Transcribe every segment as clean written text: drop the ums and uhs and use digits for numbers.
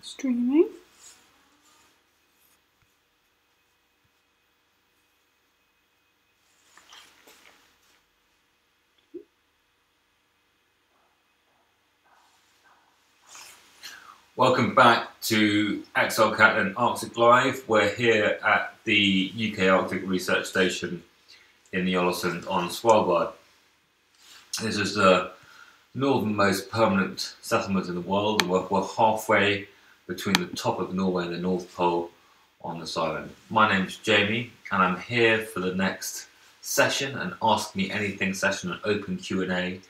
Streaming. Welcome back to XL Catlin Arctic Live. We're here at the UK Arctic Research Station in the Ålesund on Svalbard. This is the northernmost permanent settlement in the world, and we're halfway between the top of Norway and the North Pole on this island. My name's Jamie, and I'm here for the next session, an Ask Me Anything session, an open Q&A.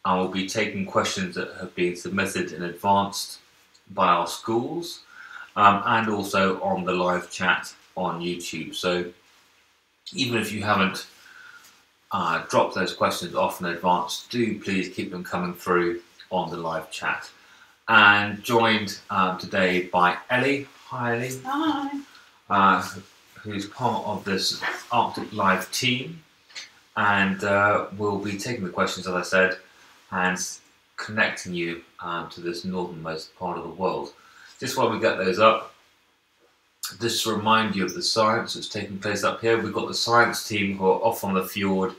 I will be taking questions that have been submitted in advance by our schools and also on the live chat on YouTube. So even if you haven't dropped those questions off in advance, do please keep them coming through on the live chat. And joined today by Ellie. Hi Ellie. Hi. Who's part of this Arctic Live team, and we'll be taking the questions, as I said, and connecting you to this northernmost part of the world. Just while we get those up, just to remind you of the science that's taking place up here. We've got the science team who are off on the fjord,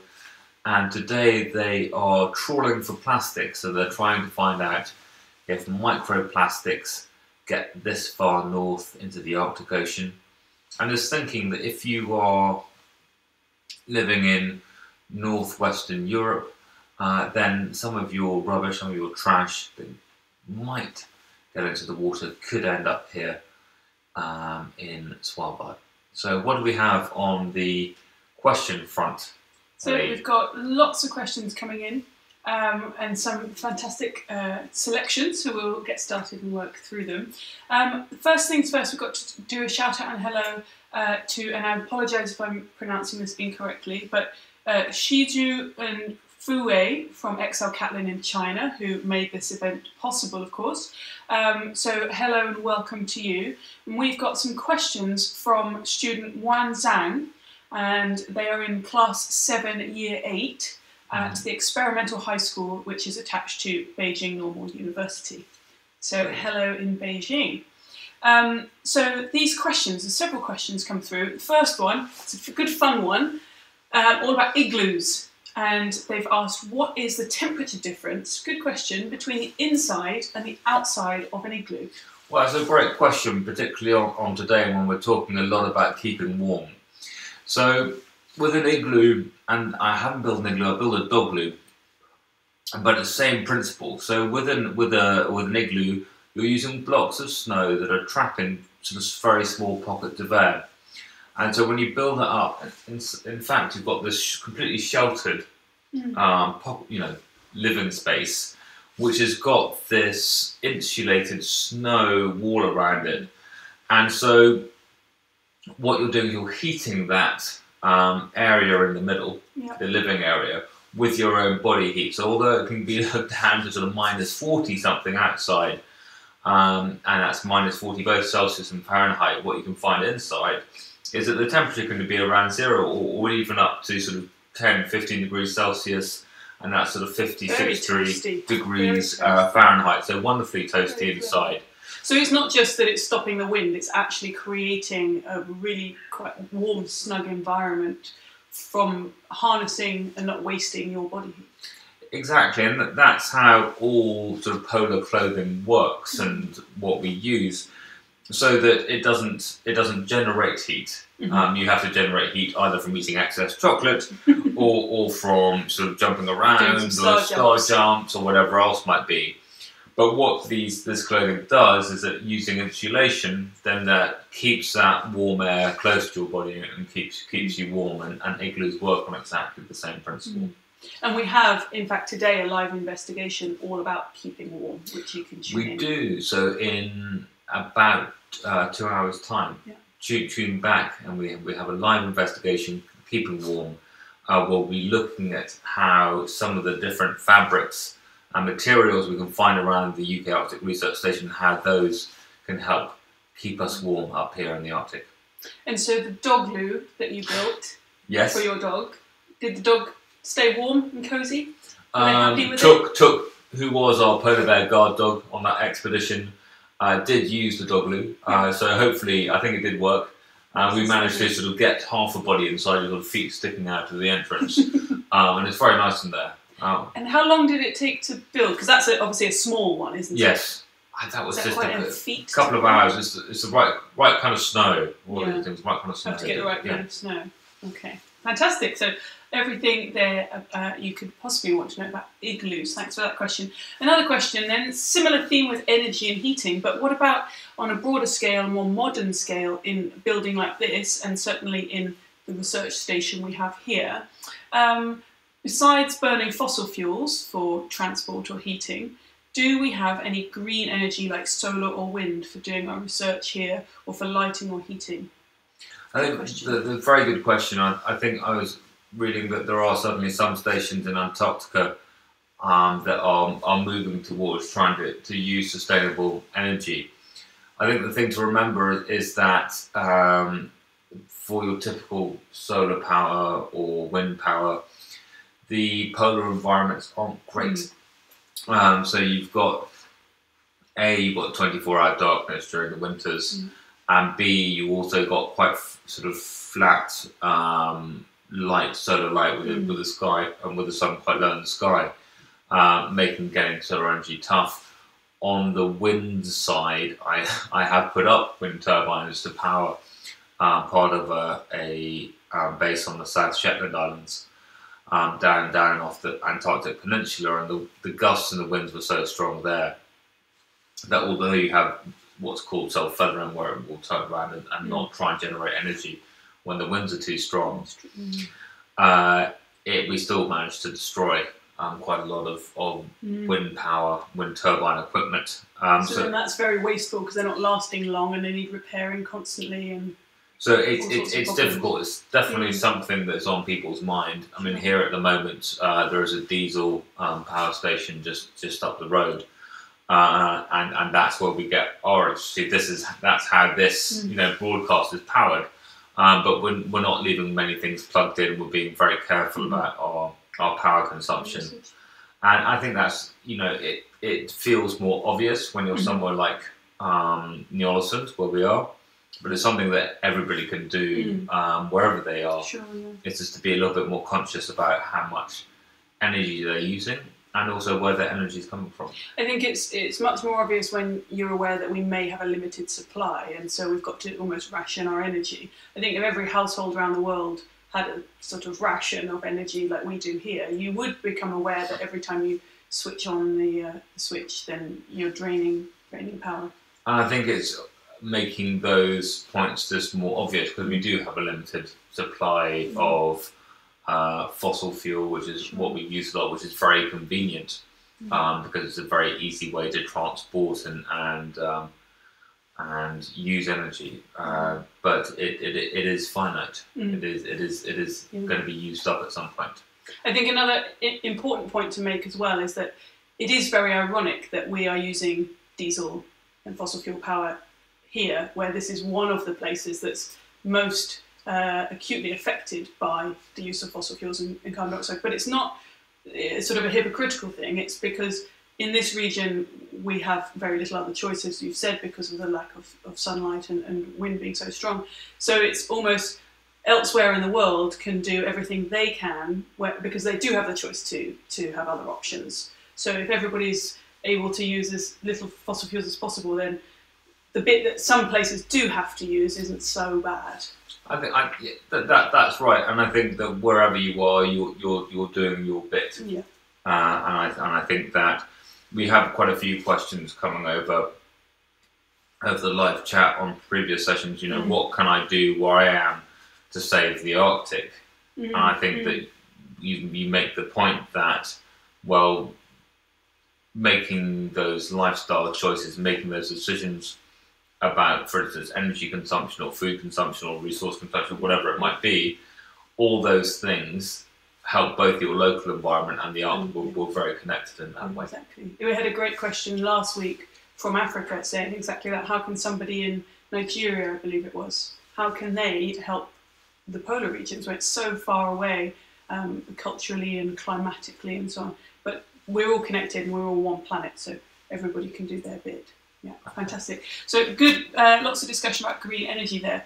and today they are trawling for plastics. So they're trying to find out if microplastics get this far north into the Arctic Ocean. I'm just thinking that if you are living in northwestern Europe, then some of your rubbish, some of your trash that might get into the water could end up here in Svalbard. So what do we have on the question front? So we've got lots of questions coming in and some fantastic selections, so we'll get started and work through them. First things first, we've got to do a shout out and hello to, and I apologise if I'm pronouncing this incorrectly, but Shiju and Fuwei from XL Catlin in China, who made this event possible, of course. So hello and welcome to you. And we've got some questions from student Wan Zhang, and they are in class 7, year 8 at the experimental high school, which is attached to Beijing Normal University. So hello in Beijing. So these questions, there's several questions come through. The first one, it's a good fun one, all about igloos. And they've asked, what is the temperature difference, good question, between the inside and the outside of an igloo? Well, it's a great question, particularly on today when we're talking a lot about keeping warm. So with an igloo, and I haven't built an igloo, I built a dogloo, but it's the same principle. So with an igloo, you're using blocks of snow that are trapping sort of very small pockets of air. And so when you build it up, in fact, you've got this completely sheltered, living space, which has got this insulated snow wall around it. And so what you're doing, you're heating that area in the middle, the living area, with your own body heat. So although it can be down to sort of -40 something outside, and that's -40 both Celsius and Fahrenheit, what you can find inside is that the temperature can be around 0 or even up to sort of 10, 15 degrees Celsius, and that's sort of 50, 60 degrees Fahrenheit. So wonderfully toasty inside. So it's not just that it's stopping the wind, it's actually creating a really quite warm, snug environment from harnessing and not wasting your body heat. Exactly, and that's how all sort of polar clothing works and what we use, so that it doesn't generate heat. You have to generate heat either from eating excess chocolate or from sort of jumping around or star jumps or whatever else might be. But what this clothing does is that using insulation, then that keeps that warm air close to your body and keeps you warm, and igloos work on exactly the same principle. And we have, in fact, today a live investigation all about keeping warm, which you can tune in. We do, so in about 2 hours' time. Tune back, and we have a live investigation, keeping warm. We'll be looking at how some of the different fabrics and materials we can find around the UK Arctic Research Station, how those can help keep us warm up here in the Arctic. And so the dogloo that you built for your dog, did the dog stay warm and cosy? Were they happy with it? Took, who was our polar bear guard dog on that expedition, did use the dog loo, so hopefully I think it did work. We managed to sort of get half a body inside with the feet sticking out of the entrance, and it's very nice in there. And how long did it take to build? Because that's obviously a small one, isn't it? Yes, that was just a couple of hours. It's the right kind of snow. All of these things, right kind of snow. Have to get the right kind of snow. Okay, fantastic. So everything there you could possibly want to know about igloos. Thanks for that question. Another question then, similar theme with energy and heating, but what about on a broader scale, a more modern scale in a building like this, and certainly in the research station we have here? Besides burning fossil fuels for transport or heating, do we have any green energy like solar or wind for doing our research here, or for lighting or heating? I think the very good question. I think I was reading that there are certainly some stations in Antarctica that are moving towards trying to use sustainable energy. I think the thing to remember is that for your typical solar power or wind power, the polar environments aren't great. So you've got 24-hour darkness during the winters, and B, you also got quite sort of flat solar light with the sky and with the sun quite low in the sky, making getting solar energy tough. On the wind side, I have put up wind turbines to power part of a base on the South Shetland Islands, down off the Antarctic Peninsula, and the gusts and the winds were so strong there that although you have what's called self-feathering, where it will turn around and not try and generate energy when the winds are too strong, we still managed to destroy quite a lot of wind power, wind turbine equipment. So then that's very wasteful because they're not lasting long and they need repairing constantly. And so it's difficult. It's definitely something that's on people's mind. I mean, here at the moment, there is a diesel power station just up the road, and that's where we get our electricity. That's how this broadcast is powered. But we're not leaving many things plugged in. We're being very careful about our power consumption, and I think that's it feels more obvious when you're somewhere like Ny-Ålesund, where we are. But it's something that everybody can do wherever they are. Sure, yeah. It's just to be a little bit more conscious about how much energy they're using and also where their energy is coming from. I think it's much more obvious when you're aware that we may have a limited supply, and so we've got to almost ration our energy. I think if every household around the world had a sort of ration of energy like we do here, you would become aware that every time you switch on the switch, then you're draining power. And I think it's making those points just more obvious because we do have a limited supply of fossil fuel, which is what we use a lot, which is very convenient because it's a very easy way to transport and use energy. But it is finite. It is going to be used up at some point. I think another important point to make as well is that it is very ironic that we are using diesel and fossil fuel power here, where this is one of the places that's most acutely affected by the use of fossil fuels and carbon dioxide. But it's not sort of a hypocritical thing. It's because in this region we have very little other choices, you've said, because of the lack of sunlight and wind being so strong. So it's almost elsewhere in the world can do everything they can because they do have the choice to have other options. So if everybody's able to use as little fossil fuels as possible, then the bit that some places do have to use isn't so bad. I think that's right, and I think that wherever you are, you're doing your bit. Yeah. And I think that we have quite a few questions coming over the live chat on previous sessions. What can I do where I am to save the Arctic? And I think that you make the point that, well, making those lifestyle choices, making those decisions about, for instance, energy consumption or food consumption or resource consumption, whatever it might be, all those things help both your local environment and the Arctic. We're very connected in that way. Exactly. We had a great question last week from Africa saying exactly that. How can somebody in Nigeria, I believe it was, how can they help the polar regions where it's so far away culturally and climatically and so on? But we're all connected and we're all one planet, so everybody can do their bit. Yeah, fantastic. So good, lots of discussion about green energy there.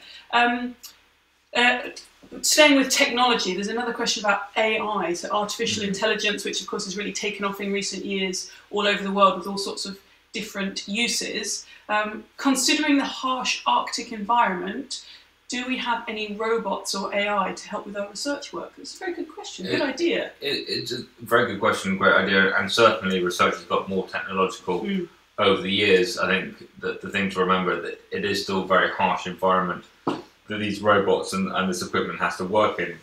Staying with technology, there's another question about AI, so artificial intelligence, which of course has really taken off in recent years all over the world with all sorts of different uses. Considering the harsh Arctic environment, do we have any robots or AI to help with our research work? It's a very good question, good idea. It's a very good question, great idea, and certainly research has got more technological over the years. I think that the thing to remember that it is still a very harsh environment that these robots and this equipment has to work in.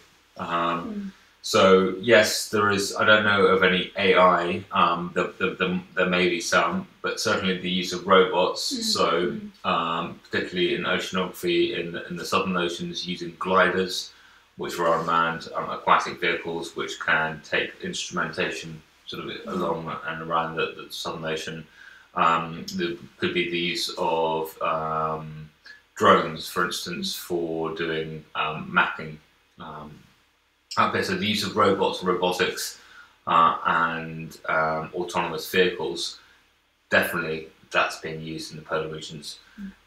So yes, there is. I don't know of any AI. There may be some, but certainly the use of robots. So particularly in oceanography, in the southern oceans, using gliders, which are unmanned aquatic vehicles, which can take instrumentation sort of along and around the southern ocean. There could be the use of drones, for instance, for doing mapping. Okay, so the use of robots, robotics, and autonomous vehicles, definitely that's being used in the polar regions.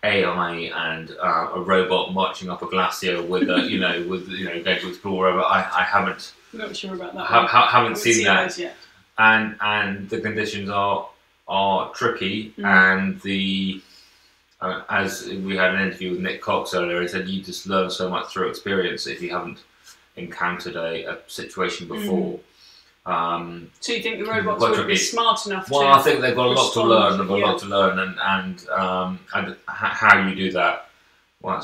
AI and a robot marching up a glacier with a, going to explore wherever. I haven't. I'm not sure about that. Haven't seen that those yet. And the conditions are tricky, and the as we had an interview with Nick Cox earlier, he said you just learn so much through experience if you haven't encountered a situation before. So you think the robots would be smart enough to I think they've got a lot to learn. They've got a lot to learn, and how you do that, well,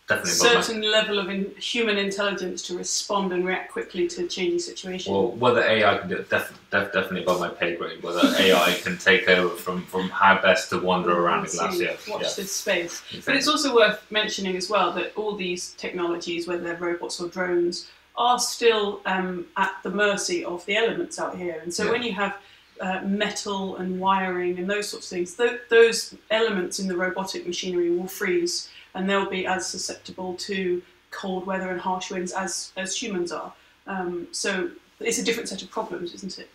that's definitely a certain level of human intelligence to respond and react quickly to changing situations. Well, whether AI can do it, definitely above my pay grade. Whether AI can take over from how best to wander around the glacier. Watch this space. Exactly. But it's also worth mentioning as well that all these technologies, whether they're robots or drones, are still at the mercy of the elements out here. And so when you have metal and wiring and those sorts of things, those elements in the robotic machinery will freeze, and they'll be as susceptible to cold weather and harsh winds as humans are. So it's a different set of problems, isn't it?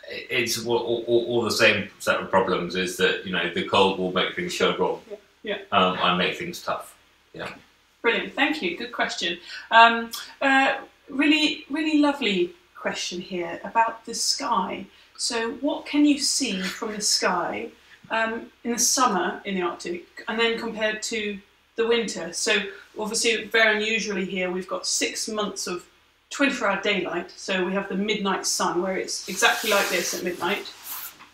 It's all the same set of problems. Is that the cold will make things go wrong, and make things tough. Yeah. Brilliant, thank you. Good question. Really, really lovely question here about the sky. So, what can you see from the sky in the summer in the Arctic, and then compared to the winter? So, obviously, very unusually here, we've got 6 months of 24-hour daylight. So we have the midnight sun, where it's exactly like this at midnight.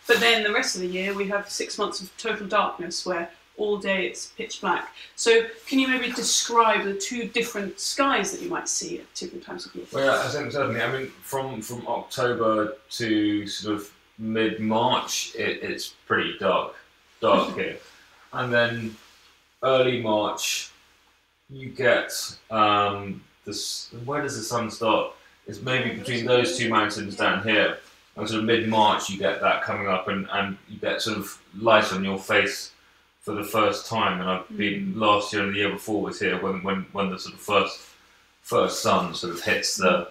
But then the rest of the year, we have 6 months of total darkness, where all day it's pitch black. So can you maybe describe the two different skies that you might see at different times of year? Well, yeah, I think certainly. I mean, from October to sort of mid-March, it's pretty dark here. And then early March, you get this. Where does the sun start? It's maybe between those two mountains down here. And sort of mid-March, you get that coming up, and you get sort of light on your face for the first time. And I've been last year and the year before was here when the sort of first sun sort of hits the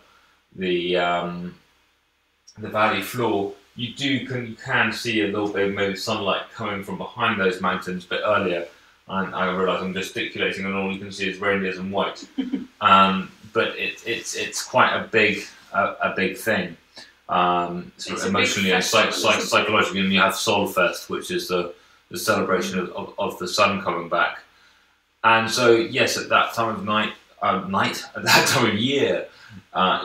valley floor. You can see a little bit maybe sunlight coming from behind those mountains a bit earlier. And I realise I'm gesticulating, and all you can see is reindeers and white. But it's quite a big thing. Sort of emotionally and psychologically, and you have Solfest, which is the celebration of the sun coming back. And so, yes, at that time of at that time of year,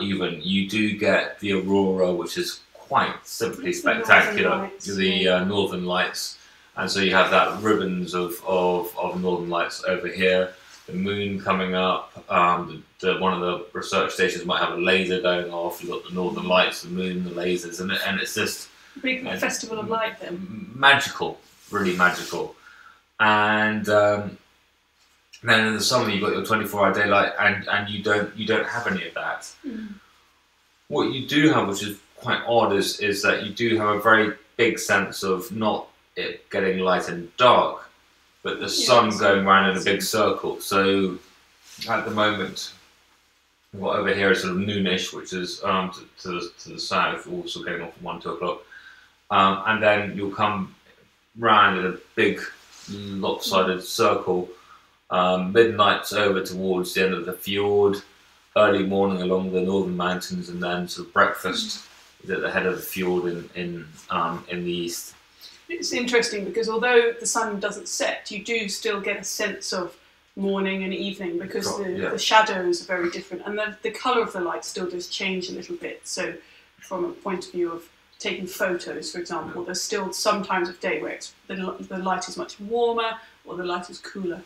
even, you do get the aurora, which is quite simply spectacular, the northern lights. And so you have that ribbons of northern lights over here, the moon coming up, one of the research stations might have a laser going off. You've got the northern lights, the moon, the lasers, and it's just big festival of light then. Magical, really magical. And then in the summer you've got your 24-hour daylight, and you don't have any of that. What you do have, which is quite odd, is that you do have a very big sense of not it getting light and dark, but the sun going around in a big circle. So at the moment, what over here is sort of noonish, which is to the south, also getting off at 1, 2 o'clock, and then you'll come round in a big lopsided circle. Midnight's over towards the end of the fjord, early morning along the northern mountains, and then sort of breakfast is at the head of the fjord in the east. It's interesting because although the sun doesn't set, you do still get a sense of morning and evening because the shadows are very different, and the colour of the light still does change a little bit. So from a point of view of taking photos, for example, there's still some times of day where the light is much warmer or the light is cooler.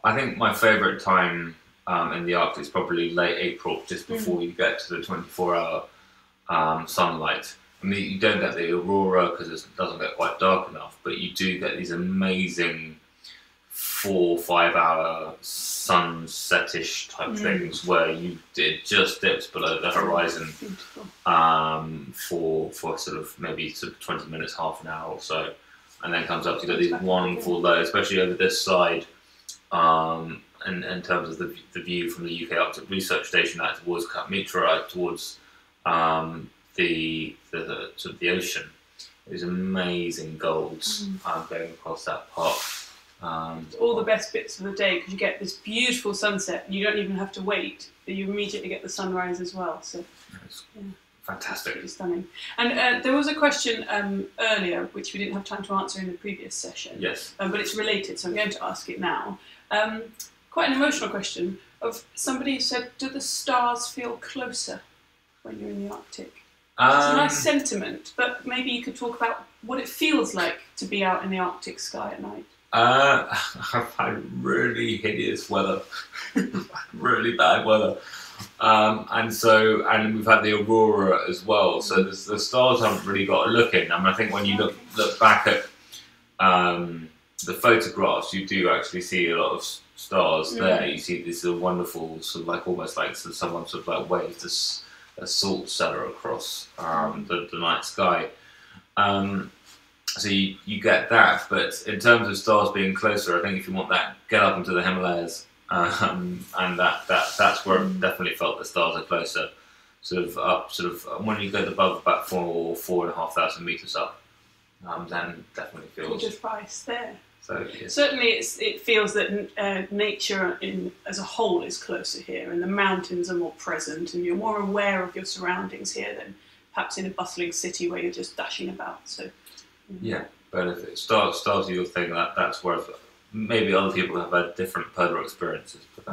I think my favourite time in the Arctic is probably late April, just before you get to the 24-hour sunlight. I mean, you don't get the aurora because it doesn't get quite dark enough, but you do get these amazing 4 or 5 hour sunset-ish type things where it just dips below the horizon for sort of maybe 20 minutes, half an hour or so, and then comes up to get these wonderful lows, especially over this side. In terms of the view from the UK Arctic Research Station out towards Katmitra, out towards the sort of the ocean, there's amazing golds going across that part. It's all the best bits of the day because you get this beautiful sunset and you don't even have to wait, but you immediately get the sunrise as well. So fantastic. It's stunning. And there was a question earlier which we didn't have time to answer in the previous session. Yes. But it's related, so I'm going to ask it now. Quite an emotional question of somebody who said, do the stars feel closer when you're in the Arctic? It's a nice sentiment, but maybe you could talk about what it feels like to be out in the Arctic sky at night. I've had really hideous weather, really bad weather, and we've had the aurora as well. So the stars haven't really got a look in. I mean, I think when you look back at the photographs, you do actually see a lot of stars there. You see these wonderful, sort of like almost like someone sort of like waved a salt cellar across the night sky. So you get that, but in terms of stars being closer, I think if you want that, get up into the Himalayas, and that's where I've definitely felt the stars are closer, sort of when you go above about 4,500 meters up, then definitely feels. Good advice there. So certainly, it feels that nature as a whole is closer here, and the mountains are more present, and you're more aware of your surroundings here than perhaps in a bustling city where you're just dashing about. So. Yeah, but if it starts are your thing, that's where maybe other people have had different polar experiences, but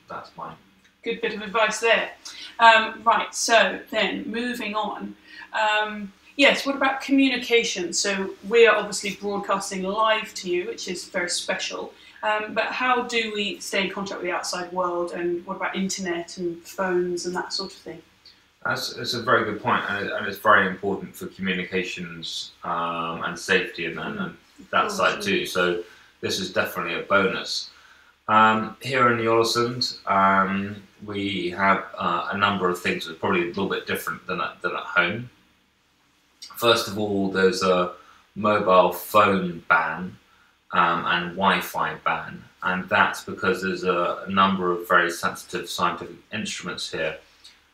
that's mine. Good bit of advice there. Right, so then moving on. Yes, what about communication? So we are obviously broadcasting live to you, which is very special. But how do we stay in contact with the outside world, and what about internet and phones and that sort of thing? That's a very good point, and it's very important for communications and safety and that side too. So this is definitely a bonus. Here in the Ålesund, we have a number of things that are probably a little bit different than at home. First of all, there's a mobile phone ban and Wi-Fi ban, and that's because there's a number of very sensitive scientific instruments here.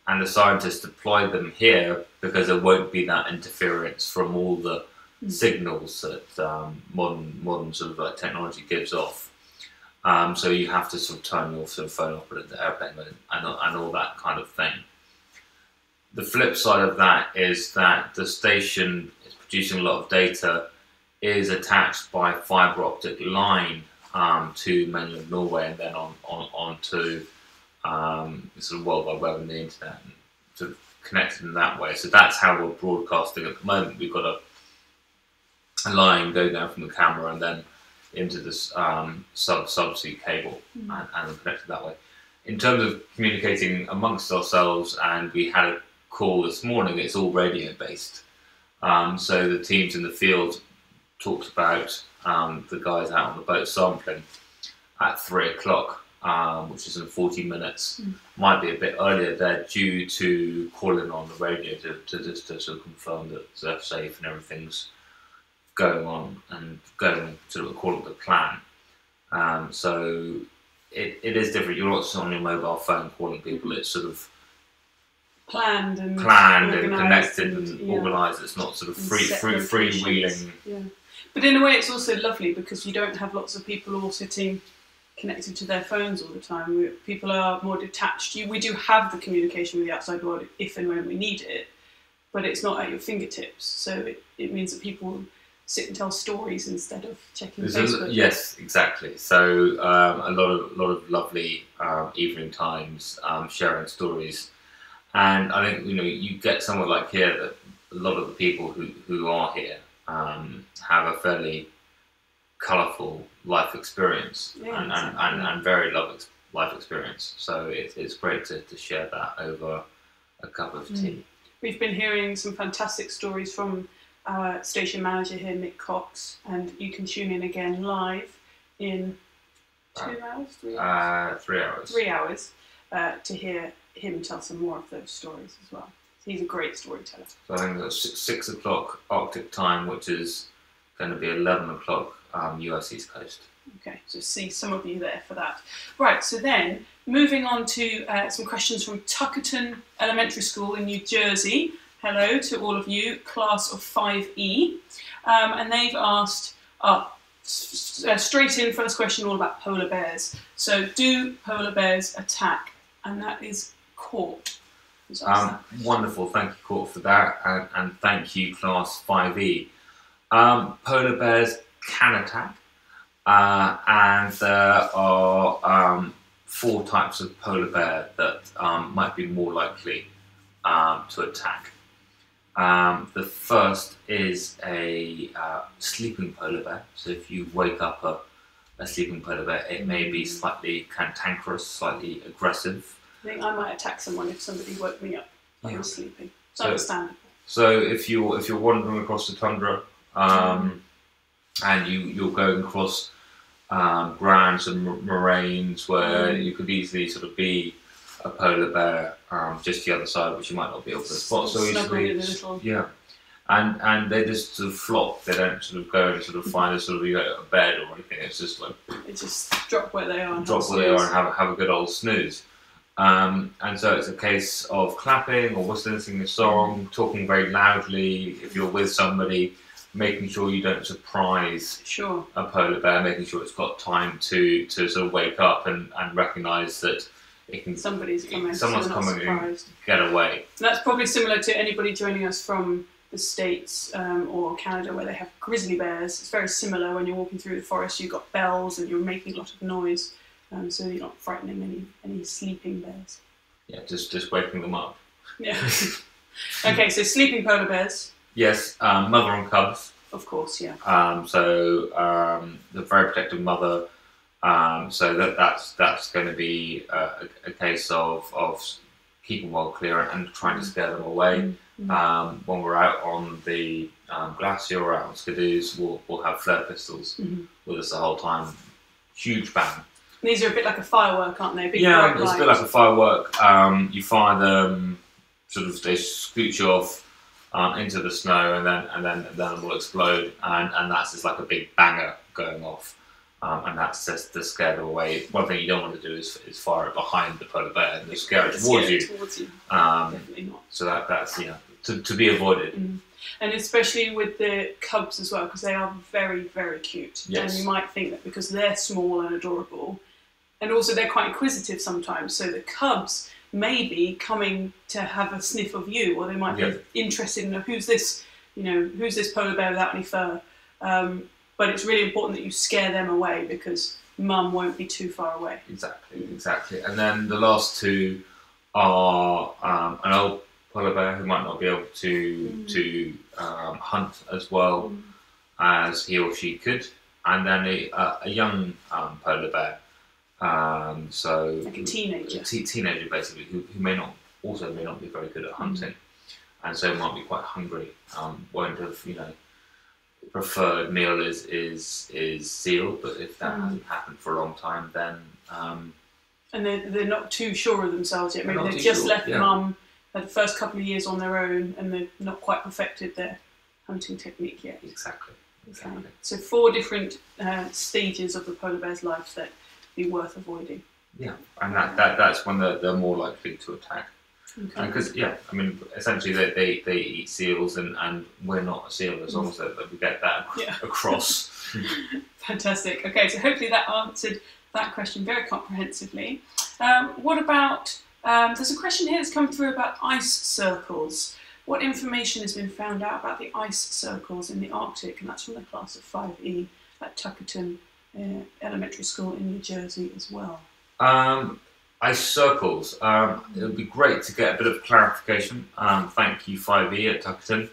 And the scientists deploy them here because there won't be that interference from all the signals that modern sort of like technology gives off. So you have to sort of turn your sort of phone off into airplane mode and all that kind of thing. The flip side of that is that the station is producing a lot of data, is attached by fibre optic line to mainland Norway and then onto sort of World Wide Web and the internet, and sort of connected in that way. So that's how we're broadcasting at the moment. We've got a line going down from the camera and then into this subsea cable and connected that way. In terms of communicating amongst ourselves, and we had a call this morning, it's all radio based. So the teams in the field talked about the guys out on the boat sampling at 3 o'clock. Which is in 40 minutes. Might be a bit earlier there due to calling on the radio to sort of confirm that they're safe and everything's going on and going sort of according to plan. So it is different. You're not just on your mobile phone calling people. It's sort of planned and connected and organised. It's not sort of freewheeling. Yeah. But in a way, it's also lovely because you don't have lots of people all sitting connected to their phones all the time. People are more detached. We do have the communication with the outside world if and when we need it, but it's not at your fingertips. So it means that people sit and tell stories instead of checking Facebook. Yes, exactly. So a lot of lovely evening times sharing stories, and I think you get somewhere like here that a lot of the people who are here have a fairly colourful life experience and very life experience. So it's great to share that over a cup of tea. We've been hearing some fantastic stories from our station manager here, Nick Cox, and you can tune in again live in 2 hours, 3 hours? 3 hours. 3 hours to hear him tell some more of those stories as well. He's a great storyteller. So I think that's 6 o'clock Arctic time, which is going to be 11 o'clock US East Coast. Okay, so see some of you there for that. Right, so then moving on to some questions from Tuckerton Elementary School in New Jersey. Hello to all of you, class of 5E. And they've asked, straight in, first question all about polar bears. So do polar bears attack? And that is Court. Wonderful, thank you Court for that, and thank you class 5E. Polar bears can attack, and there are 4 types of polar bear that might be more likely to attack. The first is a sleeping polar bear. So if you wake up a sleeping polar bear, it may be slightly cantankerous, slightly aggressive. I think I might attack someone if somebody woke me up while I was sleeping. It's understandable. So if you're wandering across the tundra and you're going across grounds and moraines where you could easily sort of be a polar bear just the other side, which you might not be able to spot so easily. Yeah, and they just sort of flop. They don't sort of go and sort of find a sort of a bed or anything. It's just like they just drop where they are. And have a good old snooze. And so it's a case of clapping or whistling, singing a song, talking very loudly. If you're with somebody, making sure you don't surprise a polar bear, making sure it's got time to sort of wake up and recognise that someone's coming and get away. And that's probably similar to anybody joining us from the States or Canada where they have grizzly bears. It's very similar. When you're walking through the forest, you've got bells and you're making a lot of noise, so you're not frightening any sleeping bears. Yeah, just waking them up. Yeah. Okay, so sleeping polar bears. Yes, mother and cubs. Of course, yeah. The very protective mother. So that's going to be a case of keeping well clear and trying to scare them away. When we're out on the glacier or out on skidoos, we'll have flare pistols with us the whole time. Huge bang. These are a bit like a firework, aren't they? It's a bit like a firework. You fire them, sort of they scooch off into the snow, and then it will explode, and that's just like a big banger going off. And that's just to scare them away. One thing you don't want to do is fire it behind the polar bear and scare it towards you. Definitely not. So that's to be avoided. And especially with the cubs as well, because they are very, very cute. Yes. And you might think that because they're small and adorable, and also they're quite inquisitive sometimes, so the cubs may be coming to have a sniff of you, or they might be interested in who's this polar bear without any fur. But it's really important that you scare them away because mum won't be too far away. Exactly. And then the last 2 are an old polar bear who might not be able to hunt as well as he or she could, and then a young polar bear. So like a teenager. Teenager basically, who may not be very good at hunting, and so might be quite hungry. Won't have preferred meal is seal, but if that hasn't happened for a long time, then and they're not too sure of themselves yet. Maybe they've just left mum, had the first couple of years on their own, and they've not quite perfected their hunting technique yet. Exactly. Okay. So 4 different stages of the polar bear's life that be worth avoiding. Yeah, and that's when they're more likely to attack. Okay. Because I mean, essentially they eat seals, and we're not a seal, as long as that we get that across. Fantastic. Okay, so hopefully that answered that question very comprehensively. What about, there's a question here that's come through about ice circles. What information has been found out about the ice circles in the Arctic? And that's from the class of 5E at Tuckerton Elementary School in New Jersey as well. Ice circles. It would be great to get a bit of clarification. Thank you, 5E at Tuckerton.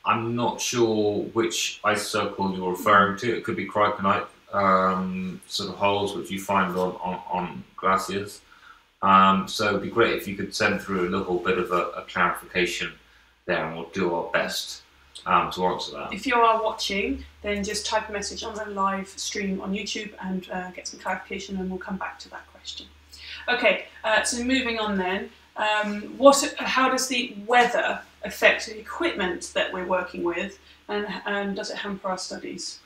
I'm not sure which ice circle you're referring to. It could be criconite sort of holes which you find on glaciers. So it'd be great if you could send through a little bit of a clarification there, and we'll do our best to answer that. If you are watching, then just type a message on the live stream on YouTube and get some clarification, and we'll come back to that question. Okay, so moving on then. How does the weather affect the equipment that we're working with, and does it hamper our studies?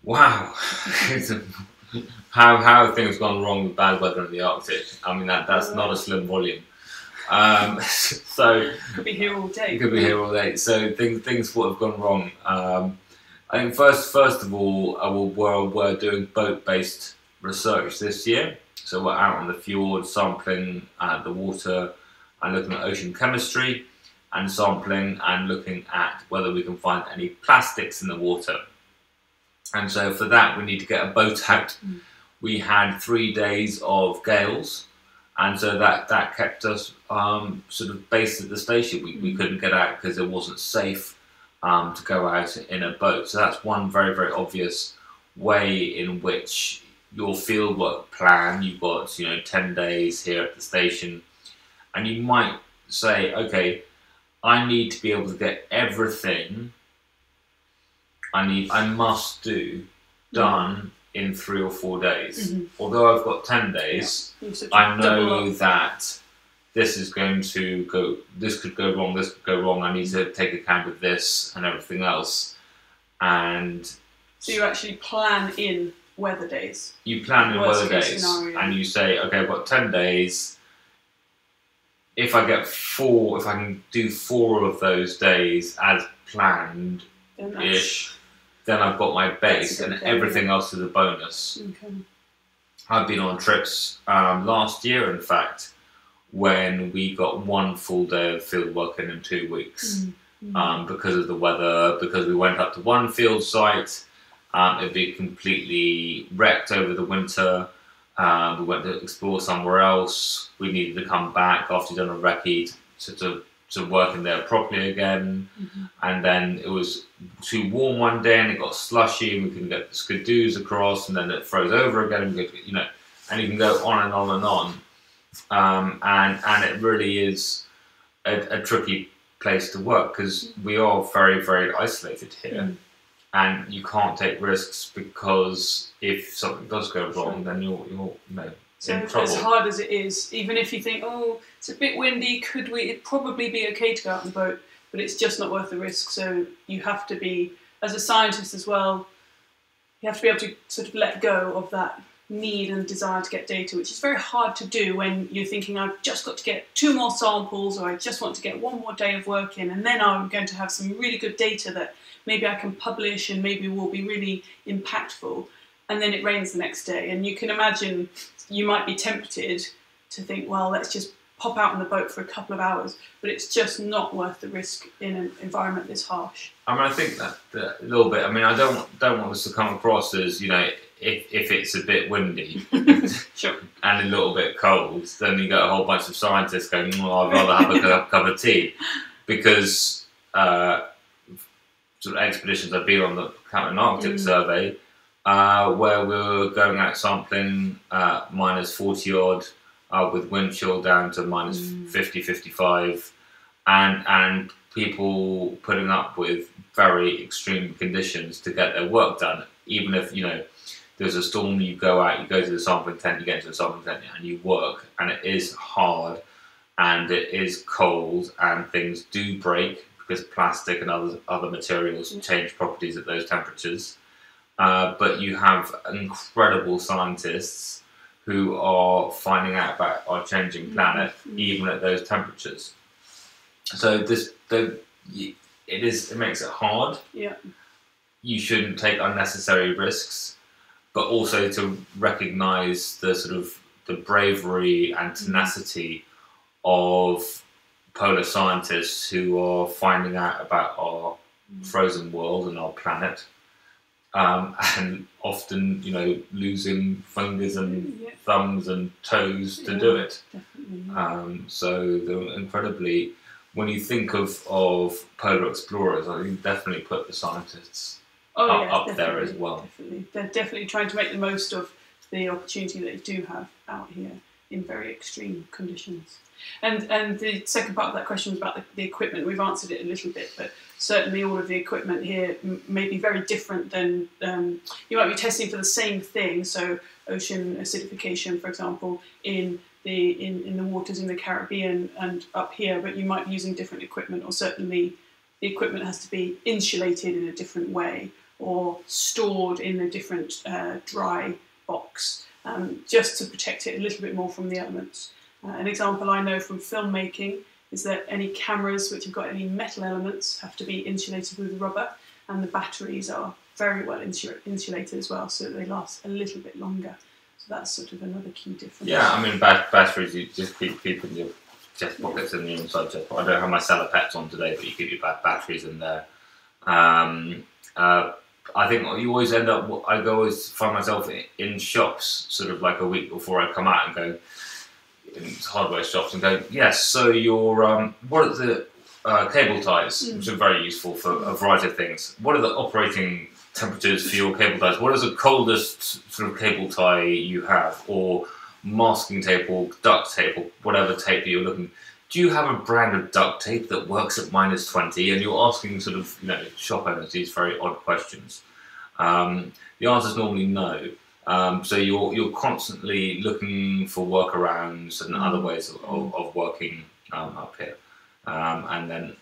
Wow. How have things gone wrong with bad weather in the Arctic? I mean, that's not a slim volume. So could be here all day. Could be here all day. So things would have gone wrong. I think first of all, we're doing boat-based research this year. So we're out on the fjord sampling the water and looking at ocean chemistry, and sampling and looking at whether we can find any plastics in the water. And so for that, we need to get a boat out. We had 3 days of gales, and so that kept us sort of based at the station. We couldn't get out because it wasn't safe to go out in a boat. So that's one very, very obvious way in which your fieldwork plan, you've got 10 days here at the station, and you might say, okay, I need to be able to get everything I must do done in 3 or 4 days. Although I've got 10 days, I know that this is going to go, this could go wrong, this could go wrong, I need to take account of this and everything else. And so you actually plan in weather days. You plan in weather days, and you say, okay, I've got 10 days. If I can do 4 of those days as planned-ish, then I've got my base, and everything else is a bonus. Okay. I've been on trips last year, in fact, when we got 1 full day of field work in 2 weeks because of the weather, because we went up to one field site. It'd be completely wrecked over the winter. We went to explore somewhere else. We needed to come back after you'd done a recce to work in there properly again. And then it was too warm one day, and it got slushy, and we couldn't get the skidoos across, and then it froze over again. And and you can go on and on and on. And it really is a tricky place to work, because we are very, very isolated here. And you can't take risks, because if something does go wrong, then you're so in trouble. As hard as it is, even if you think, oh, it's a bit windy, it'd probably be okay to go out on the boat, but it's just not worth the risk. So you have to be, as a scientist as well, you have to be able to sort of let go of that need and desire to get data, which is very hard to do when you're thinking, I've just got to get 2 more samples, or I just want to get 1 more day of work in, and then I'm going to have some really good data that maybe I can publish and maybe will be really impactful, and then it rains the next day. And you can imagine you might be tempted to think, well, let's just pop out on the boat for a couple of hours, but it's just not worth the risk in an environment this harsh. I mean, I think that a little bit, I mean, I don't want this to come across as, if it's a bit windy Sure. and a little bit cold, then you get a whole bunch of scientists going, well, I'd rather have a cup of tea, because sort of expeditions I've been on, the Buchanan Arctic survey, where we were going out sampling minus 40 odd, with wind chill down to minus 50, 55, and people putting up with very extreme conditions to get their work done. Even if, there's a storm, you go out, you go to the sampling tent, you get into the sampling tent, and you work, and it is hard, and it is cold, and things do break, because plastic and other materials change properties at those temperatures. But you have incredible scientists who are finding out about our changing planet, even at those temperatures. So it makes it hard. Yeah. You shouldn't take unnecessary risks, but also to recognise the sort of the bravery and tenacity of polar scientists who are finding out about our frozen world and our planet, and often, losing fingers and thumbs and toes to do it. So they're incredibly. When you think of polar explorers, I think definitely put the scientists up there as well. Definitely. They're definitely trying to make the most of the opportunity that they do have out here in very extreme conditions. And the second part of that question was about the equipment. We've answered it a little bit, but certainly all of the equipment here may be very different than you might be testing for the same thing. So ocean acidification, for example, in the waters in the Caribbean and up here, but you might be using different equipment, or certainly the equipment has to be insulated in a different way or stored in a different dry box, just to protect it a little bit more from the elements. An example I know from filmmaking is that any cameras which have got any metal elements have to be insulated with rubber, and the batteries are very well insulated as well, so that they last a little bit longer. So that's sort of another key difference. Yeah, I mean, batteries you just keep in your chest pockets and the inside chest pocket. I don't have my Celopeps on today, but you keep your batteries in there. I think you always end up. I always find myself in shops, sort of like a week before I come out, and go in hardware shops and go, yes. So your what are the cable ties, which are very useful for a variety of things. What are the operating temperatures for your cable ties? What is the coldest sort of cable tie you have, or masking tape or duct tape or whatever tape that you're looking? Do you have a brand of duct tape that works at -20? And you're asking sort of shop owners these very odd questions. The answer is normally no. So you're constantly looking for workarounds and other ways of working up here, and then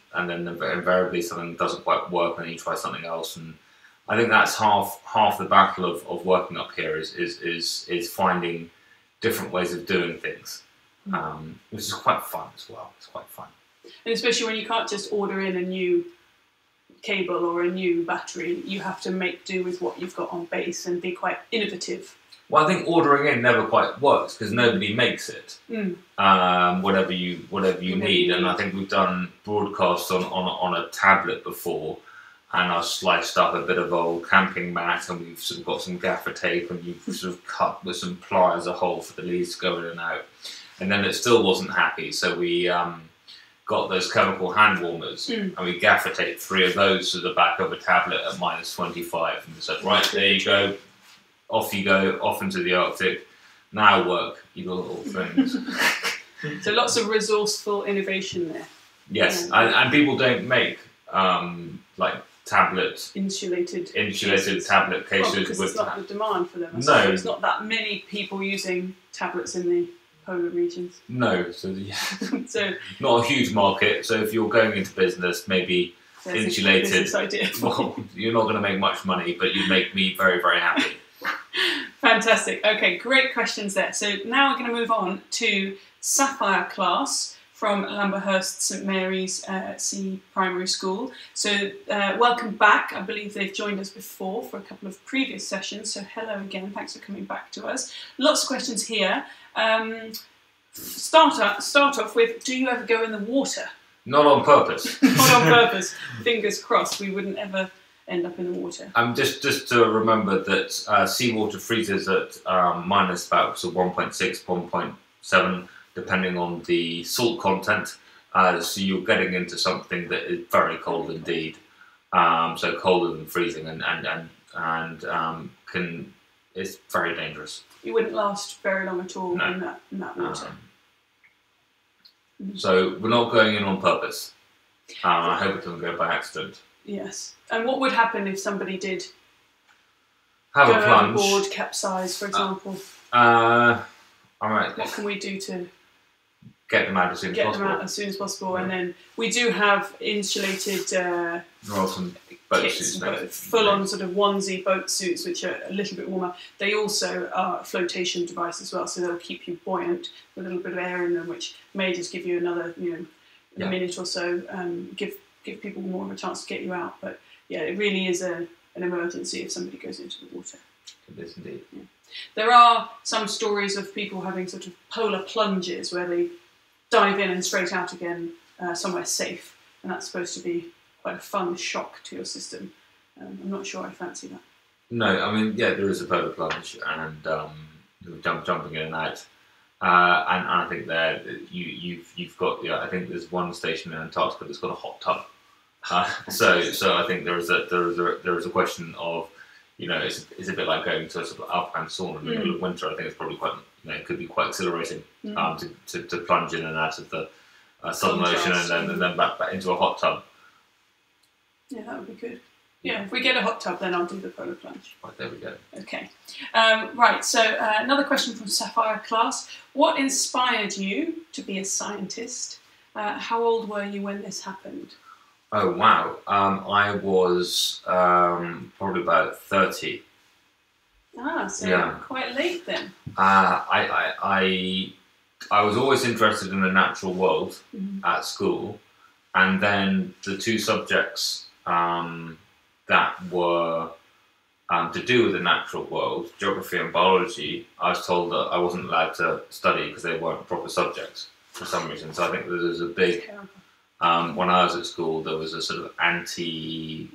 invariably something doesn't quite work, and then you try something else. And I think that's half the battle of working up here is finding different ways of doing things, which is quite fun as well. It's quite fun, and especially when you can't just order in a new cable or a new battery, you have to make do with what you've got on base and be quite innovative. Well, I think ordering in never quite works because nobody makes it. Whatever you need, and I think we've done broadcasts on a tablet before, and I've sliced up a bit of old camping mat, and we've sort of got some gaffer tape, and you've sort of cut with some pliers a hole for the leads to go in and out, and then it still wasn't happy, so we got those chemical hand warmers, and we gaffer taped 3 of those to the back of a tablet at -25, and we said, right, there you go, off you go, off into the Arctic, now work, you little things. So lots of resourceful innovation there. Yes, and people don't make like insulated tablet cases, because with it's not the demand for them. No, there's not that many people using tablets in the polar regions. No, so not a huge market. So if you're going into business, maybe insulated. Well, you're not going to make much money, but you make me very, very happy. Fantastic. Okay, great questions there. So now we're going to move on to Sapphire class from Lamberhurst St Mary's C Primary School. So welcome back. I believe they've joined us before for a couple of previous sessions. So hello again. Thanks for coming back to us. Lots of questions here. Start off with, do you ever go in the water? Not on purpose. Not on purpose. Fingers crossed we wouldn't ever end up in the water. Just to remember that seawater freezes at minus about 1.6, 1.7, depending on the salt content. So you're getting into something that is very cold indeed. So colder than freezing, and it's very dangerous. You wouldn't last very long at all in that water. So we're not going in on purpose. I hope it doesn't go by accident. Yes. And what would happen if somebody did have go a plunge, overboard, capsize, for example? All right. What can we do to get them out as soon as possible. Get them out as soon as possible, and then we do have insulated kits, full-on sort of onesie boat suits, which are a little bit warmer. They also are a flotation device as well, so they'll keep you buoyant with a little bit of air in them, which may just give you another, a minute or so, give people more of a chance to get you out. But yeah, it really is an emergency if somebody goes into the water. It is indeed. Yeah. There are some stories of people having sort of polar plunges where they dive in and straight out again somewhere safe, and that's supposed to be quite a fun shock to your system. I'm not sure I fancy that. No, I mean, yeah, there is a polar plunge and jumping in and out, and I think there you've got I think there's one station in Antarctica that's got a hot tub. So I think there is a question of it's a bit like going to a sort of alpine sauna in the middle of winter. I think it's probably quite it could be quite exhilarating to plunge in and out of the southern ocean and then back into a hot tub. Yeah, that would be good. Yeah, if we get a hot tub, then I'll do the polar plunge. Right, there we go. Okay. Right, so another question from Sapphire class. What inspired you to be a scientist? How old were you when this happened? Oh, wow. I was probably about 30. So quite late then. I was always interested in the natural world at school, and then the two subjects that were to do with the natural world, geography and biology, I was told that I wasn't allowed to study because they weren't proper subjects for some reason. So I think there was a big, when I was at school, there was a sort of anti,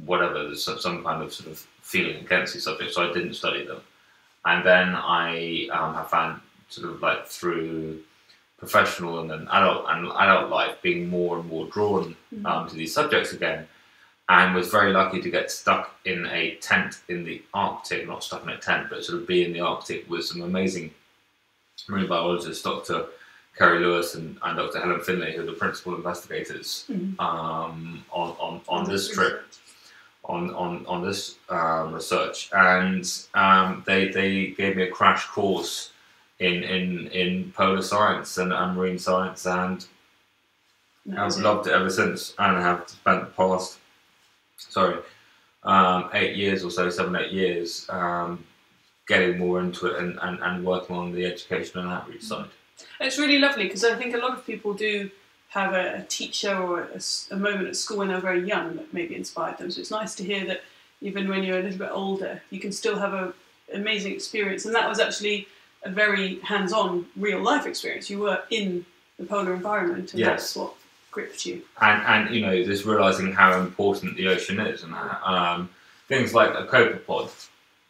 whatever, there's some kind of sort of feeling against these subjects, so I didn't study them. And then I have found sort of like through professional and then adult life being more and more drawn to these subjects again, and was very lucky to get stuck in a tent in the Arctic, not stuck in a tent, but sort of be in the Arctic with some amazing marine biologists, Dr. Kerry Lewis and Dr. Helen Finlay, who are the principal investigators on this trip, on this research, and they gave me a crash course in polar science and marine science, and I've loved it ever since, and I have spent the past 8 years or so, 7-8 years, getting more into it and working on the education and outreach side. It's really lovely because I think a lot of people do have a teacher or a moment at school when they're very young that maybe inspired them. So it's nice to hear that even when you're a little bit older, you can still have an amazing experience. And that was actually a very hands-on, real-life experience. You were in the polar environment, and that's what gripped you. And just realising how important the ocean is, and things like a copepod.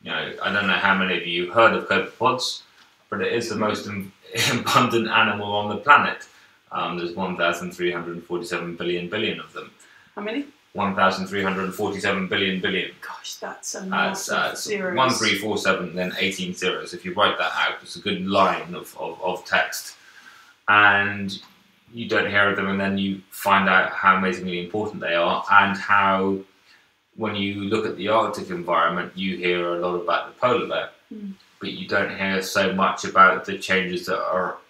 I don't know how many of you heard of copepods, but it is the most abundant animal on the planet. There's 1,347 billion of them. How many? 1,347 billion. Gosh, that's a lot of zeros. 1347, then 18 zeros. If you write that out, it's a good line of text. And you don't hear of them, and then you find out how amazingly important they are, and how, when you look at the Arctic environment, you hear a lot about the polar bear, but you don't hear so much about the changes that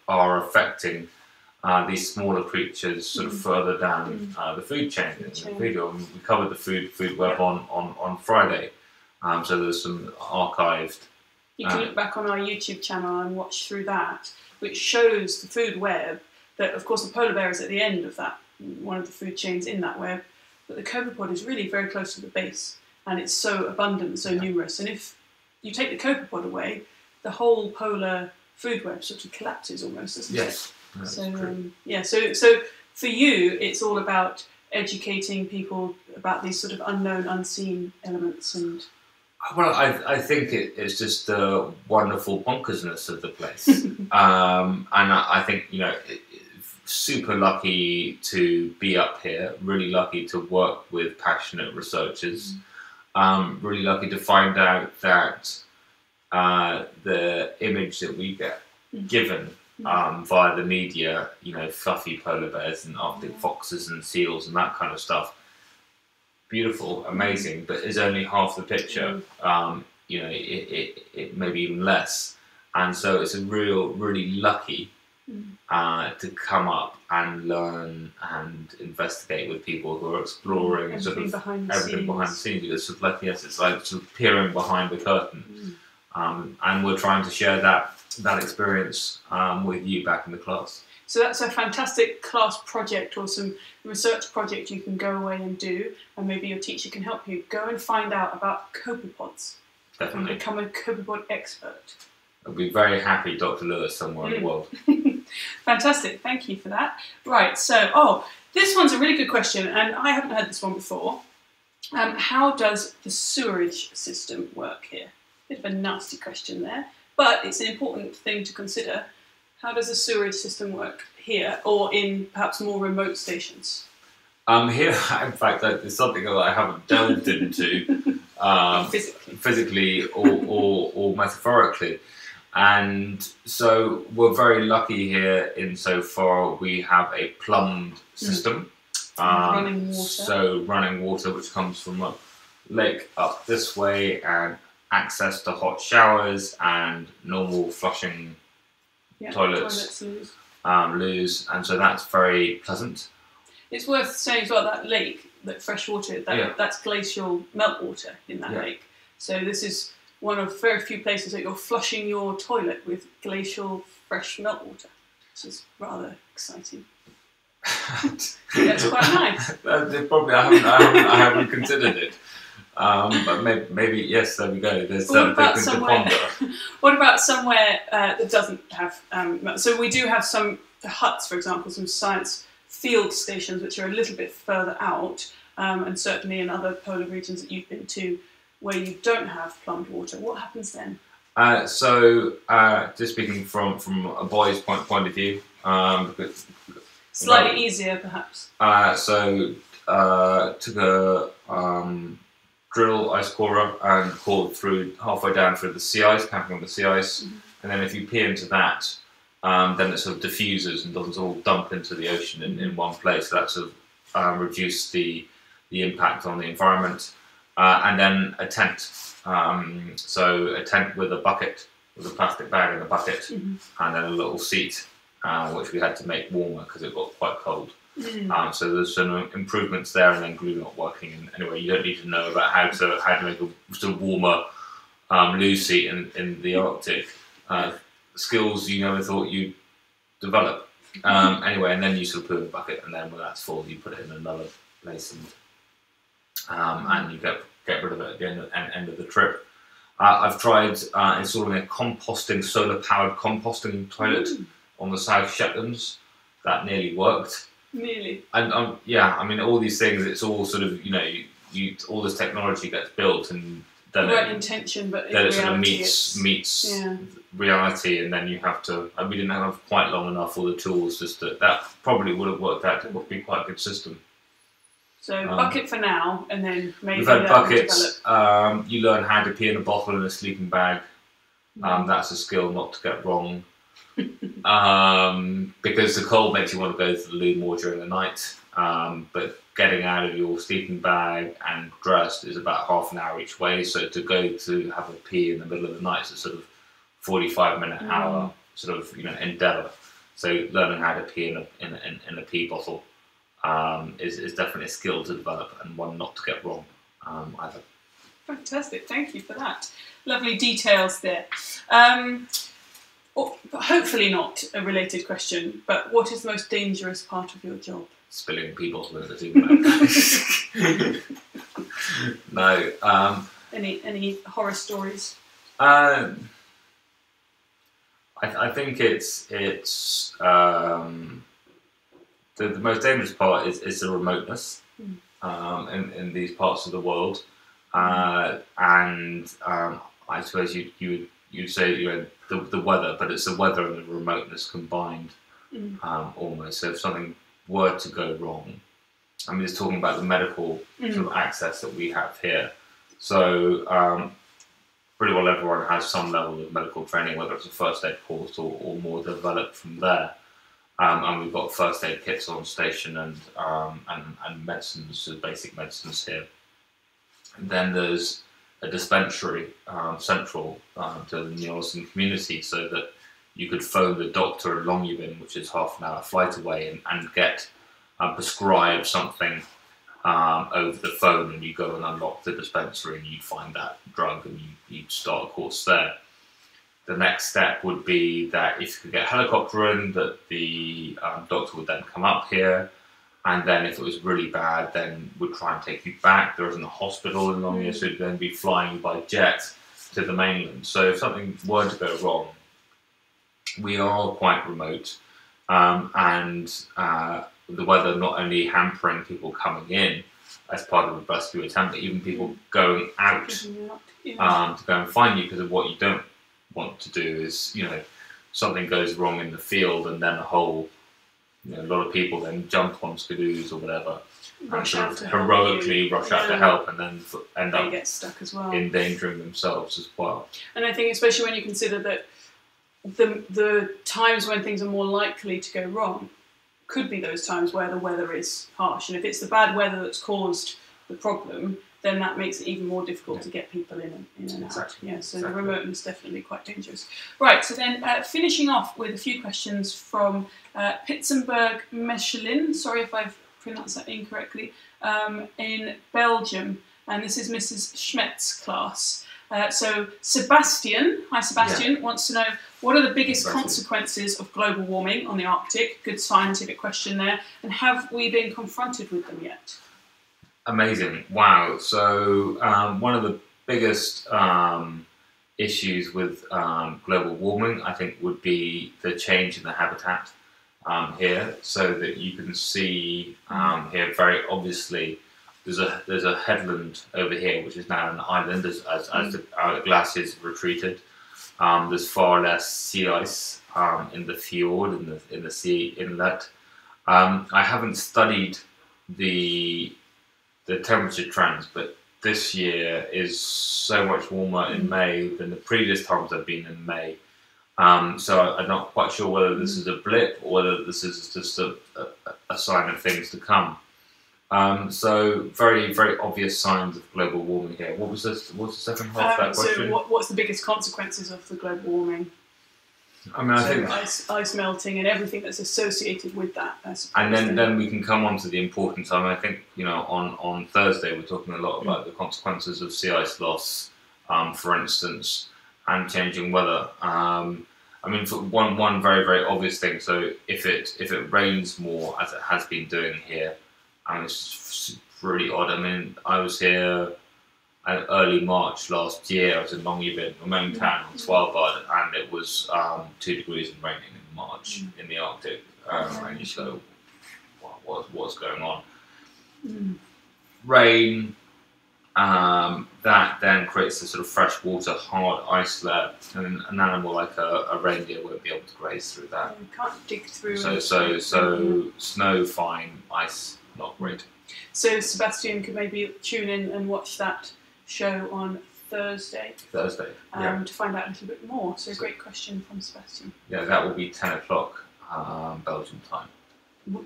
are affecting these smaller creatures sort of further down the food chain. We covered the food web on Friday, so there's some archived. You can look back on our YouTube channel and watch through that, which shows the food web. That, of course, the polar bear is at the end of that, one of the food chains in that web, but the copepod is really very close to the base, and it's so abundant and so numerous. And if you take the copepod away, the whole polar food web sort of collapses almost, doesn't it? That's so true. So for you, it's all about educating people about these sort of unknown, unseen elements. And well, I think it's just the wonderful bonkersness of the place, and I think super lucky to be up here. Really lucky to work with passionate researchers. Really lucky to find out that the image that we get given via the media, fluffy polar bears and Arctic foxes and seals and that kind of stuff, beautiful, amazing, but is only half the picture. It maybe even less. And so it's a really lucky to come up and learn and investigate with people who are exploring everything behind the everything behind the scenes. It's sort of like, yes, it's like sort of peering behind the curtain, and we're trying to share that experience with you back in the class. So that's a fantastic class project or some research project you can go away and do, and maybe your teacher can help you. Go and find out about copepods. Definitely. And become a copepod expert. I'll be very happy, Dr. Lewis, somewhere in the world. Fantastic, thank you for that. Right, so, this one's a really good question, and I haven't heard this one before. How does the sewerage system work here? Bit of a nasty question there, but it's an important thing to consider. How does the sewerage system work here, or in perhaps more remote stations? Here, in fact, it's something that I haven't delved into physically or metaphorically. And so we're very lucky here insofar we have a plumbed system. Running water. So running water, which comes from a lake up this way, and access to hot showers and normal flushing toilets, loos, and so that's very pleasant. It's worth saying as well, that lake, that fresh water, that's glacial meltwater in that lake. So this is one of very few places that you're flushing your toilet with glacial fresh meltwater, which is rather exciting. That's quite nice. Probably I haven't considered it. But maybe yes, there we go. There's something to ponder. What about somewhere that doesn't have... so we do have some huts, for example, some science field stations which are a little bit further out, and certainly in other polar regions that you've been to where you don't have plumbed water. What happens then? So just speaking from a boy's point of view, slightly easier perhaps. So took a drill ice corer and cored through halfway down through the sea ice, camping on the sea ice, and then if you pee into that, then it sort of diffuses and doesn't all dump into the ocean in one place. So that sort of reduced the impact on the environment. And then a tent. So a tent with a bucket, with a plastic bag in a bucket, and then a little seat, which we had to make warmer because it got quite cold. So there's some improvements there, and then glue not working. And anyway, you don't need to know about how to make a sort of warmer loo seat in the Arctic. Skills you never thought you'd develop. Anyway, and then you sort of put it in a bucket, and then when that's full, you put it in another place, and you get rid of it at the end of the trip. I've tried installing a solar-powered composting toilet on the South Shetlands. That nearly worked. Nearly. And yeah, I mean, all these things, it's all sort of, all this technology gets built, and then the right intention, but then it sort of meets reality, and then you have to. We didn't have quite long enough all the tools. Just that probably would have worked out to be quite a good system. So bucket for now, and then maybe we've had buckets. You learn how to pee in a bottle in a sleeping bag. That's a skill not to get wrong. Because the cold makes you want to go to the loo more during the night. But getting out of your sleeping bag and dressed is about half an hour each way. So to go to have a pee in the middle of the night is a sort of 45-minute hour sort of endeavour. So learning how to pee in a pee bottle is definitely a skill to develop, and one not to get wrong either. Fantastic, thank you for that. Lovely details there. Hopefully not a related question, but what is the most dangerous part of your job? Spilling pee bottle in the tea bag. No. Any horror stories? I think it's the most dangerous part is the remoteness in these parts of the world, and I suppose you'd say the weather, but it's the weather and the remoteness combined almost. So if something were to go wrong, I mean, it's talking about the medical sort of access that we have here. So pretty well everyone has some level of medical training, whether it's a first aid course or more developed from there. And we've got first aid kits on station and medicines, so basic medicines here. And then there's a dispensary central to the Nielsen community, so that you could phone the doctor in Longyearbyen, which is half an hour flight away, and get prescribed something over the phone, and you go and unlock the dispensary and you find that drug and you start a course there. The next step would be that if you could get a helicopter in, that the doctor would then come up here, and then if it was really bad, then would try and take you back. There isn't a hospital in Longyearbyen, so you'd then be flying by jet to the mainland. So if something were to go wrong, we are quite remote, and the weather not only hampering people coming in as part of the rescue attempt, but even people going out to go and find you, because of what you don't want to do is, something goes wrong in the field, and then a lot of people then jump on skidoos or whatever, and sort of heroically rush out to help, and then end up get stuck as well, endangering themselves as well. And I think especially when you consider that the times when things are more likely to go wrong could be those times where the weather is harsh, and if it's the bad weather that's caused the problem, then that makes it even more difficult to get people in and out. Yeah, so the remoteness is definitely quite dangerous. Right, so then finishing off with a few questions from Pitzenberg Mechelin, sorry if I've pronounced that incorrectly, in Belgium, and this is Mrs. Schmetz's class. So Sebastian, hi Sebastian, wants to know, what are the biggest consequences of global warming on the Arctic? Good scientific question there. And have we been confronted with them yet? Amazing. Wow. So one of the biggest issues with global warming, I think, would be the change in the habitat here. So that you can see here very obviously, there's a headland over here, which is now an island as the glaciers have retreated. There's far less sea ice in the fjord, in the sea inlet. I haven't studied the temperature trends, but this year is so much warmer in May than the previous times I've been in May. So I'm not quite sure whether this is a blip or whether this is just a sign of things to come. So very, very obvious signs of global warming here. What was the second half of that question? So what's the biggest consequences of the global warming? I mean, I think ice melting and everything that's associated with that. And then we can come on to the importance. I mean, I think on Thursday we're talking a lot about the consequences of sea ice loss, for instance, and changing weather. I mean, for one very, very obvious thing. So if it rains more, as it has been doing here, and it's really odd. I mean, I was here early March last year. I was in Longyearbyen, a main town on Svalbard, and it was 2 degrees and raining in March in the Arctic. And you just go, what's going on? Rain, that then creates a sort of freshwater hard ice layer, and an animal like a reindeer won't be able to graze through that. You can't dig through. So snow fine, ice not great. So Sebastian could maybe tune in and watch that show on Thursday. To find out a little bit more. So great question from Sebastian. Yeah, that will be 10 o'clock Belgian time.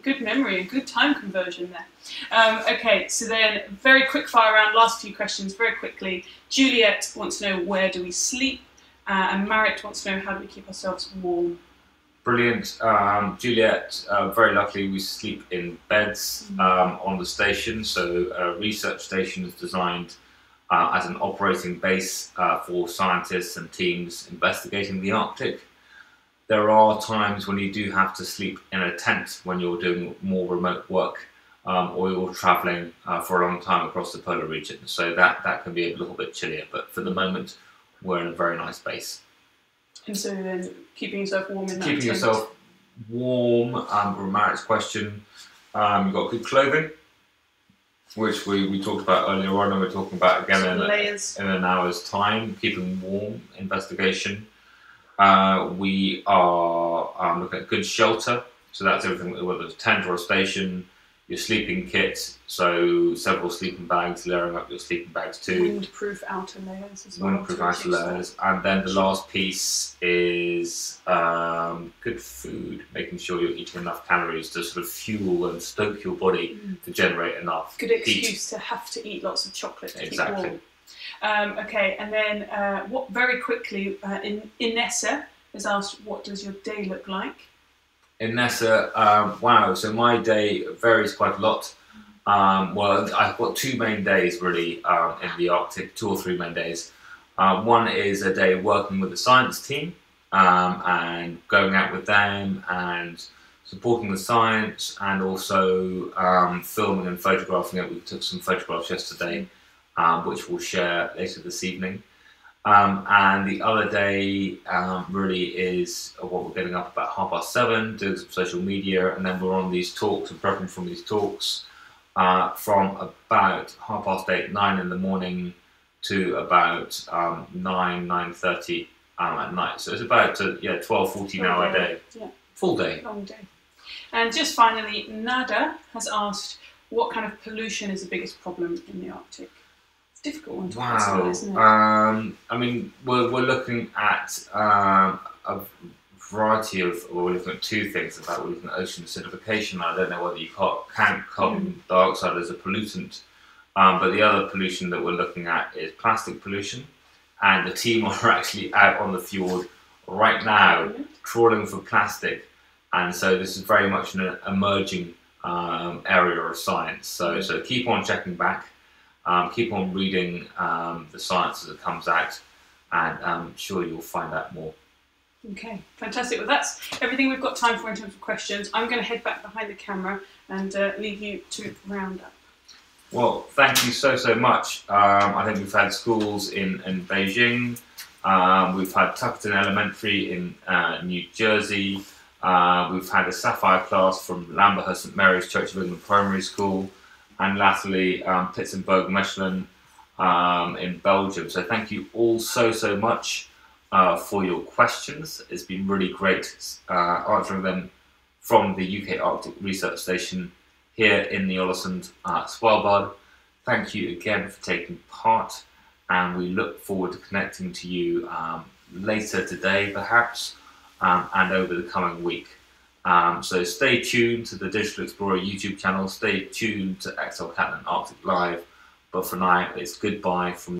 Good memory and good time conversion there. Okay, so then very quick fire round, last few questions very quickly. Juliet wants to know, where do we sleep? And Marit wants to know, how do we keep ourselves warm? Brilliant. Juliet, very luckily we sleep in beds on the station. So a research station is designed as an operating base for scientists and teams investigating the Arctic. There are times when you do have to sleep in a tent when you're doing more remote work or you're travelling for a long time across the polar region. So that can be a little bit chillier, but for the moment we're in a very nice base. And so then keeping yourself warm in that Keeping tent. yourself warm, for Marit's question, you've got good clothing, which we talked about earlier on, and we're talking about again in an hour's time. Keeping warm, investigation. We are looking at good shelter, so that's everything, whether it's a tent or a station, your sleeping kit, so several sleeping bags, layering up your sleeping bags too. Windproof outer layers as well. Windproof outer layers. And then the last piece is good food, making sure you're eating enough calories to sort of fuel and stoke your body to generate enough Good excuse to have to eat lots of chocolate to keep warm. Okay, and then very quickly, Inessa has asked, what does your day look like? Inessa, wow, so my day varies quite a lot. Well, I've got 2 main days really in the Arctic, 2 or 3 main days. One is a day working with the science team and going out with them and supporting the science, and also filming and photographing it. We took some photographs yesterday, which we'll share later this evening. And the other day really is what we're getting up about 7:30, doing some social media, and then we're on these talks and prepping from these talks from about 8:30, 9 in the morning to about 9:30 at night. So it's about 12, 14 hour day. Yeah. Full day. Long day. And just finally, Nada has asked, what kind of pollution is the biggest problem in the Arctic? It's a difficult one to answer, isn't it? I mean, we're looking at a variety of, or we're looking at 2 things. In fact, we're looking at ocean acidification. I don't know whether you count carbon dioxide as a pollutant, but the other pollution that we're looking at is plastic pollution. And the team are actually out on the fjord right now, trawling for plastic. And so this is very much an emerging area of science. So keep on checking back, keep on reading the science as it comes out, and I'm sure you'll find out more. Okay, fantastic. Well, that's everything we've got time for in terms of questions. I'm going to head back behind the camera and leave you to round up. Well, thank you so much. I think we've had schools in Beijing, we've had Tuckerton Elementary in New Jersey, we've had a Sapphire class from Lambert St Mary's Church of England Primary School, and latterly Pittsburgh Mechelen in Belgium. So thank you all so much for your questions. It's been really great answering them from the UK Arctic Research Station here in the Ålesund, Svalbard. Thank you again for taking part, and we look forward to connecting to you later today perhaps, and over the coming week. So stay tuned to the Digital Explorer YouTube channel, stay tuned to XL Catlin Arctic Live, but for now it's goodbye from